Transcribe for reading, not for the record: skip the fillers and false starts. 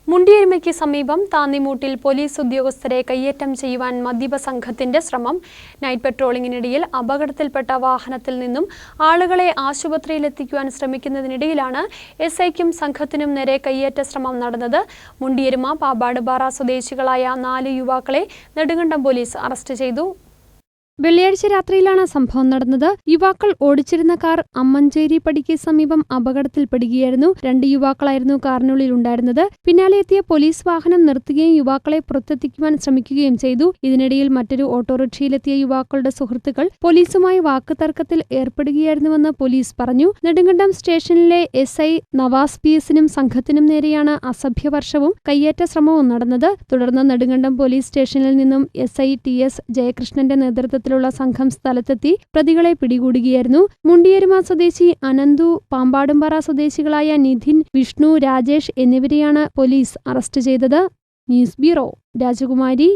മുണ്ടിയരുമയ്ക്ക് സമീപം താന്നിമൂട്ടിൽ പോലീസ് ഉദ്യോഗസ്ഥരെ കയ്യേറ്റം ചെയ്യുവാൻ മദ്യപ സംഘത്തിന്റെ ശ്രമം. നൈറ്റ് പെട്രോളിംഗിനിടയിൽ അപകടത്തിൽപ്പെട്ട വാഹനത്തിൽ നിന്നും ആളുകളെ ആശുപത്രിയിലെത്തിക്കുവാൻ ശ്രമിക്കുന്നതിനിടയിലാണ് എസ്ഐക്കും സംഘത്തിനും നേരെ കയ്യേറ്റ ശ്രമം നടന്നത്. മുണ്ടിയരുമ പാമ്പാടുംപാറ സ്വദേശികളായ 4 യുവാക്കളെ നെടുങ്കണ്ടം പോലീസ് അറസ്റ്റ് ചെയ്തു. വെള്ളിയാഴ്ച രാത്രിയിലാണ് സംഭവം നടന്നത്. യുവാക്കൾ ഓടിച്ചിരുന്ന കാർ അമ്മഞ്ചേരി പടിക്ക് സമീപം അപകടത്തിൽപ്പെടുകയായിരുന്നു. 2 യുവാക്കളായിരുന്നു കാറിനുള്ളിൽ ഉണ്ടായിരുന്നത്. പിന്നാലെ എത്തിയ പോലീസ് വാഹനം നിർത്തുകയും യുവാക്കളെ പുറത്തെത്തിക്കുവാൻ ശ്രമിക്കുകയും ചെയ്തു. ഇതിനിടയിൽ മറ്റൊരു ഓട്ടോറിക്ഷയിലെത്തിയ യുവാക്കളുടെ സുഹൃത്തുക്കൾ പോലീസുമായി വാക്കുതർക്കത്തിൽ ഏർപ്പെടുകയായിരുന്നുവെന്ന് പോലീസ് പറഞ്ഞു. നെടുങ്കണ്ടം സ്റ്റേഷനിലെ എസ്ഐ നവാസ് PS-നും സംഘത്തിനും നേരെയാണ് അസഭ്യവർഷവും കയ്യേറ്റ ശ്രമവും നടന്നത്. തുടർന്ന് നെടുങ്കണ്ടം പോലീസ് സ്റ്റേഷനിൽ നിന്നും SI TS ജയകൃഷ്ണന്റെ നേതൃത്വത്തിൽ സംഘം സ്ഥലത്തെത്തി പ്രതികളെ പിടികൂടുകയായിരുന്നു. മുണ്ടിയരുമ സ്വദേശി അനന്തു, പാമ്പാടുംപാറ സ്വദേശികളായ നിധിൻ, വിഷ്ണു, രാജേഷ് എന്നിവരെയാണ് പോലീസ് അറസ്റ്റ് ചെയ്തത്. ന്യൂസ് ബ്യൂറോ, രാജകുമാരി.